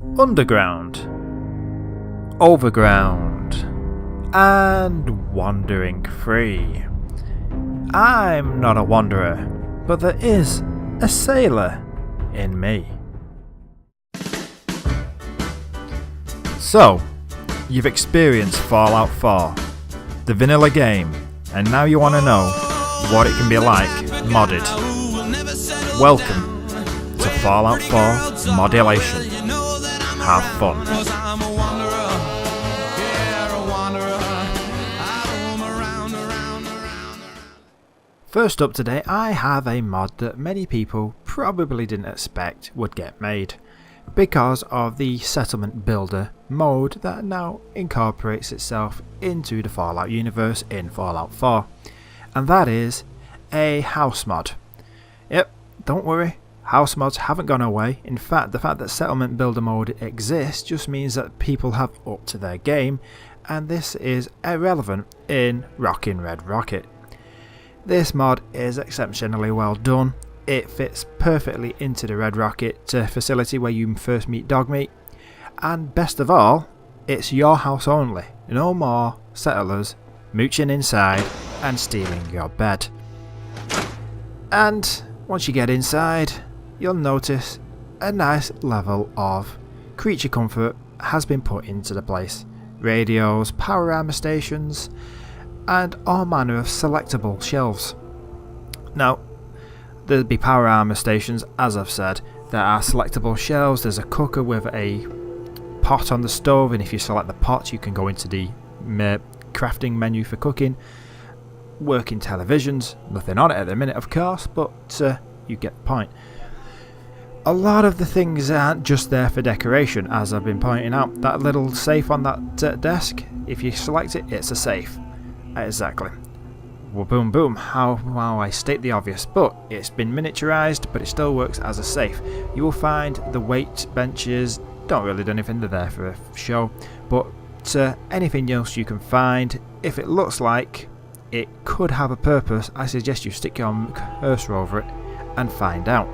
underground, overground, and wandering free. I'm not a wanderer, but there is a sailor in me. So, you've experienced Fallout 4, the vanilla game, and now you want to know what it can be like modded. Welcome to Fallout 4 Mod Elation. Have fun. First up today, I have a mod that many people probably didn't expect would get made, because of the settlement builder mode that now incorporates itself into the Fallout universe in Fallout 4, and that is a house mod. Yep, don't worry, house mods haven't gone away. In fact, the fact that settlement builder mode exists just means that people have upped their game, and this is irrelevant in Rockin Red Rocket. This mod is exceptionally well done. It fits perfectly into the Red Rocket facility where you first meet Dogmeat, and best of all, it's your house only. No more settlers mooching inside and stealing your bed. And once you get inside, you'll notice a nice level of creature comfort has been put into the place. Radios, power armor stations, and all manner of selectable shelves. Now, there'll be power armor stations, as I've said. There are selectable shelves. There's a cooker with a pot on the stove, and if you select the pot, you can go into the crafting menu for cooking. Working televisions, nothing on it at the minute, of course, but you get the point. A lot of the things aren't just there for decoration, as I've been pointing out. That little safe on that desk, if you select it, it's a safe. Exactly. Well, boom boom, how I state the obvious, but it's been miniaturized, but it still works as a safe. You will find the weight benches, don't really do anything, they're there for a show, but anything else you can find, if it looks like it could have a purpose, I suggest you stick your cursor over it and find out.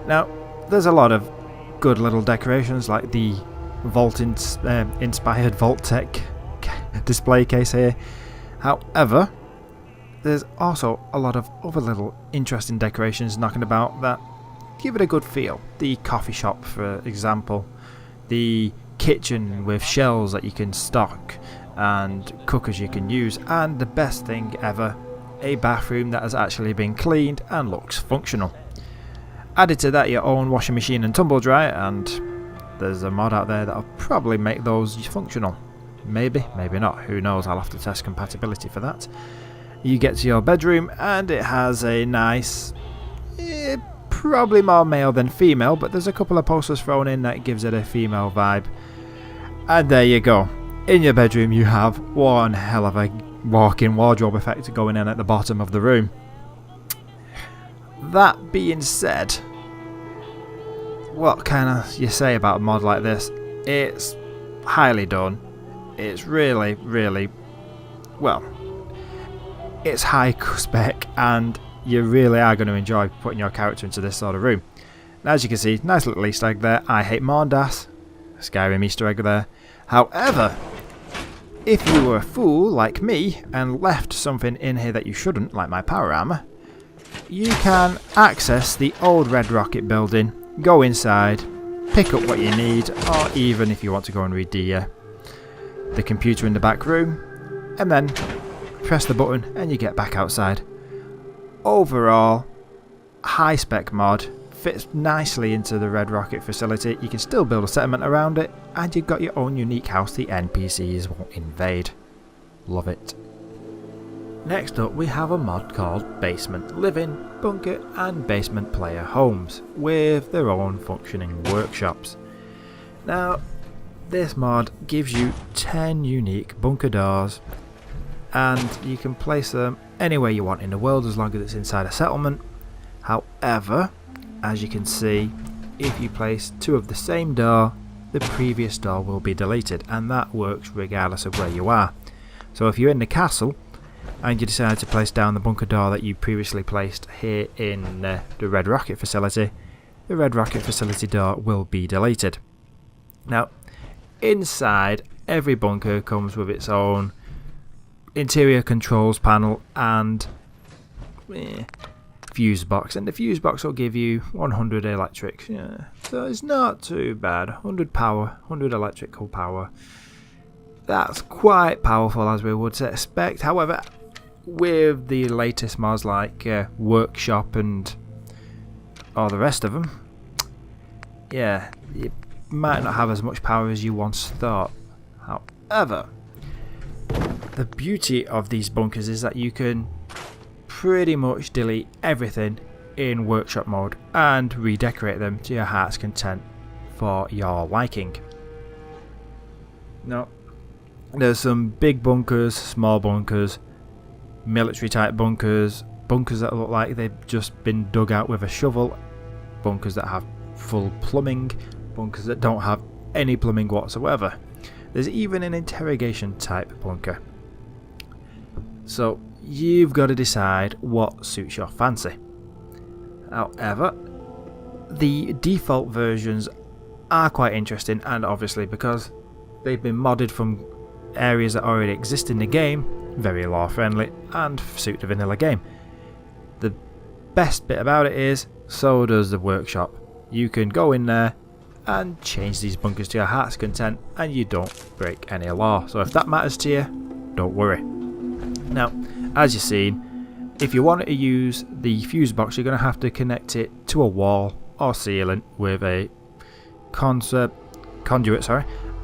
Now, there's a lot of good little decorations, like the inspired Vault-Tec display case here. However, there's also a lot of other little interesting decorations knocking about that give it a good feel. The coffee shop, for example, the kitchen with shelves that you can stock and cookers you can use, and the best thing ever, a bathroom that has actually been cleaned and looks functional. Added to that, your own washing machine and tumble dryer, and there's a mod out there that'll probably make those functional. Maybe, maybe not, who knows, I'll have to test compatibility for that. You get to your bedroom and it has a nice, probably more male than female, but there's a couple of posters thrown in that gives it a female vibe. And there you go, in your bedroom you have one hell of a walk-in wardrobe effect going in at the bottom of the room. That being said, what can you say about a mod like this? It's highly done. It's really, really, well, it's high spec, and you really are going to enjoy putting your character into this sort of room. Now, as you can see, nice little Easter egg there. I hate Mordas. Skyrim Easter egg there. However, if you were a fool like me and left something in here that you shouldn't, like my power armor, you can access the old Red Rocket building, go inside, pick up what you need, or even if you want to go and read the computer in the back room, and then press the button and you get back outside. Overall, high spec mod, fits nicely into the Red Rocket facility. You can still build a settlement around it, and you've got your own unique house the NPCs won't invade. Love it. Next up, we have a mod called Basement Living, Bunker and Basement Player Homes, with their own functioning workshops. Now, this mod gives you 10 unique bunker doors, and you can place them anywhere you want in the world as long as it's inside a settlement. However, as you can see, if you place two of the same door, the previous door will be deleted, and that works regardless of where you are. So if you're in the castle and you decide to place down the bunker door that you previously placed here in the Red Rocket facility, the Red Rocket facility door will be deleted. Now, inside, every bunker comes with its own interior controls panel and fuse box, and the fuse box will give you 100 electric, so it's not too bad. 100 power, 100 electrical power. That's quite powerful, as we would expect. However, with the latest mods like Workshop and all the rest of them, you might not have as much power as you once thought. However, the beauty of these bunkers is that you can pretty much delete everything in Workshop mode and redecorate them to your heart's content for your liking. Now, there's some big bunkers, small bunkers, military type bunkers, bunkers that look like they've just been dug out with a shovel, bunkers that have full plumbing, bunkers that don't have any plumbing whatsoever. There's even an interrogation type bunker. So you've got to decide what suits your fancy. However, the default versions are quite interesting, and obviously because they've been modded from areas that already exist in the game, very lore friendly and suit the vanilla game. The best bit about it is, so does the Workshop. You can go in there and change these bunkers to your heart's content and you don't break any law. So if that matters to you, don't worry. Now, as you've seen, if you want to use the fuse box, you're going to have to connect it to a wall or ceiling with a conduit,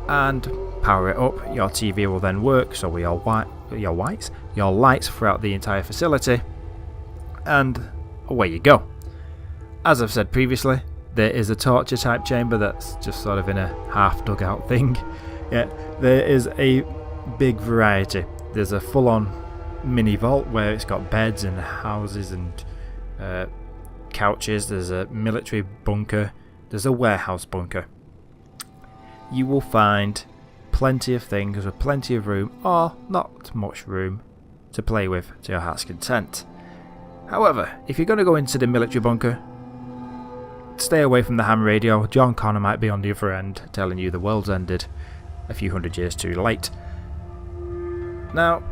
and power it up. Your TV will then work, so will your lights throughout the entire facility, and away you go. As I've said previously, there is a torture type chamber that's just sort of in a half dug out thing. There is a big variety. There's a full-on mini vault where it's got beds and houses and couches. There's a military bunker. There's a warehouse bunker. You will find plenty of things with plenty of room, or not much room, to play with to your heart's content. However, if you're going to go into the military bunker, stay away from the ham radio. John Connor might be on the other end telling you the world's ended a few hundred years too late. Now,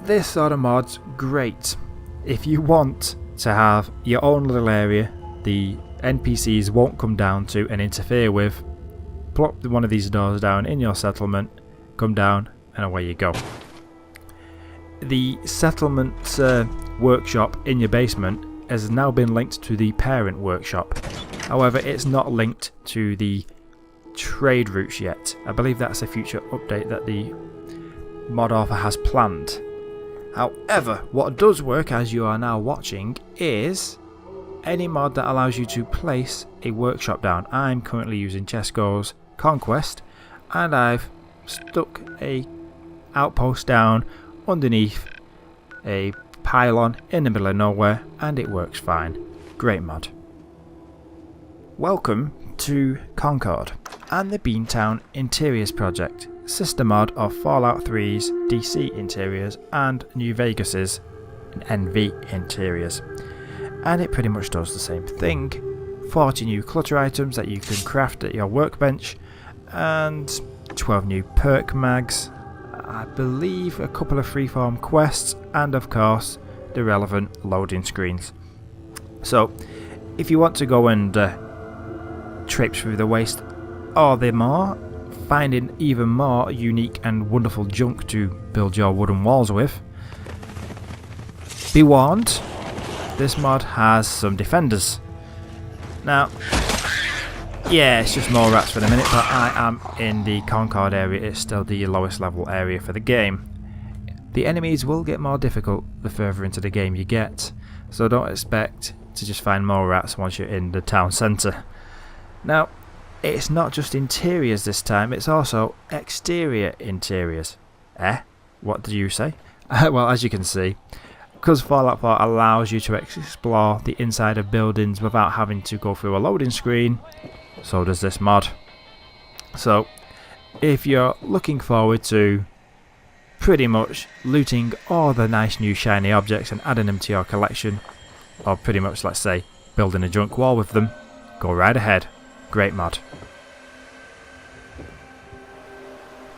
this sort of mod's great if you want to have your own little area the NPCs won't come down to and interfere with. Plop one of these doors down in your settlement, come down, and away you go. The settlement workshop in your basement has now been linked to the parent workshop. However, it's not linked to the trade routes yet. I believe that's a future update that the mod author has planned. However, what does work, as you are now watching, is any mod that allows you to place a workshop down. I'm currently using Chesco's Conquest, and I've stuck a outpost down underneath a pylon in the middle of nowhere, and it works fine. Great mod. Welcome to Concord and the Beantown Interiors project, sister mod of Fallout 3's DC Interiors and New Vegas's NV Interiors. And it pretty much does the same thing. 40 new clutter items that you can craft at your workbench, and 12 new perk mags, I believe a couple of freeform quests, and of course the relevant loading screens. So if you want to go and traipse through the waste or the more, finding even more unique and wonderful junk to build your wooden walls with, be warned, this mod has some defenders. Now, yeah, it's just more rats for the minute, but I am in the Concord area. It's still the lowest level area for the game. The enemies will get more difficult the further into the game you get, so don't expect to just find more rats once you're in the town centre. Now, it's not just interiors this time, it's also exterior interiors. What did you say? Well, as you can see, because Fallout 4 allows you to explore the inside of buildings without having to go through a loading screen, so does this mod. So, if you're looking forward to pretty much looting all the nice new shiny objects and adding them to your collection, or pretty much, let's say, building a junk wall with them, go right ahead. Great mod.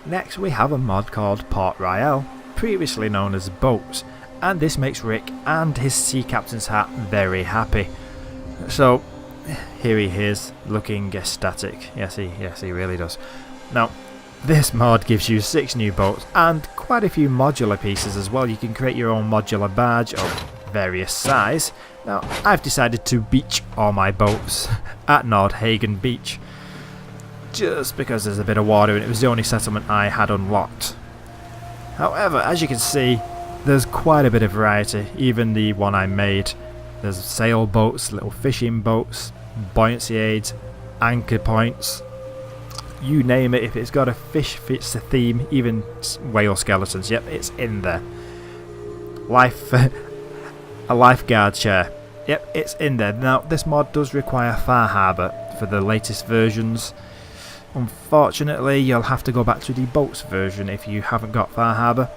Next we have a mod called Port Royale, previously known as Boats, and this makes Rick and his sea captain's hat very happy. So here he is, looking ecstatic. Yes he really does. Now this mod gives you 6 new boats and quite a few modular pieces as well. You can create your own modular barge of various size. Now I've decided to beach all my boats at Nordhagen Beach, just because there's a bit of water and it was the only settlement I had unlocked. However, as you can see, there's quite a bit of variety, even the one I made. There's sailboats, little fishing boats, buoyancy aids, anchor points, you name it. If it's got a fish fits the theme, even whale skeletons, yep, it's in there. A lifeguard chair, yep, it's in there. Now this mod does require Far Harbour for the latest versions. Unfortunately, you'll have to go back to the boats version if you haven't got Far Harbour,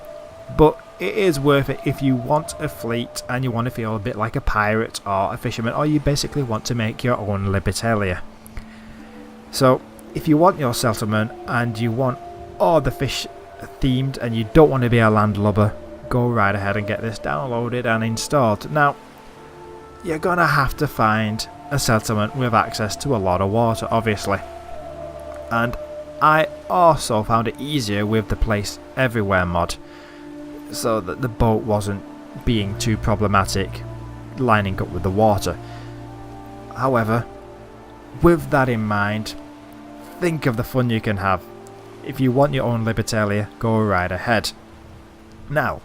but it is worth it if you want a fleet and you want to feel a bit like a pirate or a fisherman, or you basically want to make your own Libertalia. So if you want your settlement and you want all the fish themed and you don't want to be a landlubber, go right ahead and get this downloaded and installed. Now you're gonna have to find a settlement with access to a lot of water, obviously, and I also found it easier with the Place Everywhere mod, so that the boat wasn't being too problematic lining up with the water. However, with that in mind, think of the fun you can have. If you want your own Libertalia, go right ahead. Now,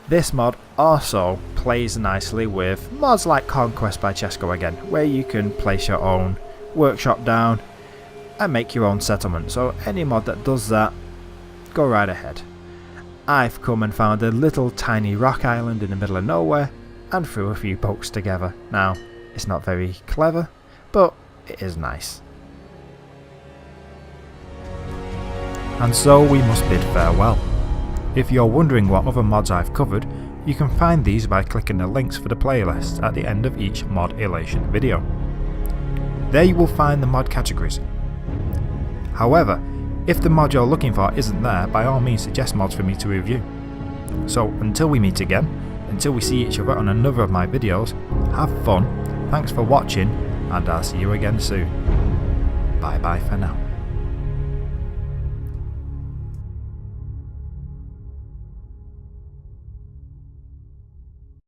this mod also plays nicely with mods like Conquest by Chesco again, where you can place your own workshop down and make your own settlement. So any mod that does that, go right ahead. I've come and found a little tiny rock island in the middle of nowhere and threw a few boats together. Now, it's not very clever, but it is nice. And so we must bid farewell. If you're wondering what other mods I've covered, you can find these by clicking the links for the playlist at the end of each mod Elation video. There you will find the mod categories. However, if the mod you're looking for isn't there, by all means suggest mods for me to review. So until we meet again, until we see each other on another of my videos, have fun, thanks for watching, and I'll see you again soon. Bye bye for now.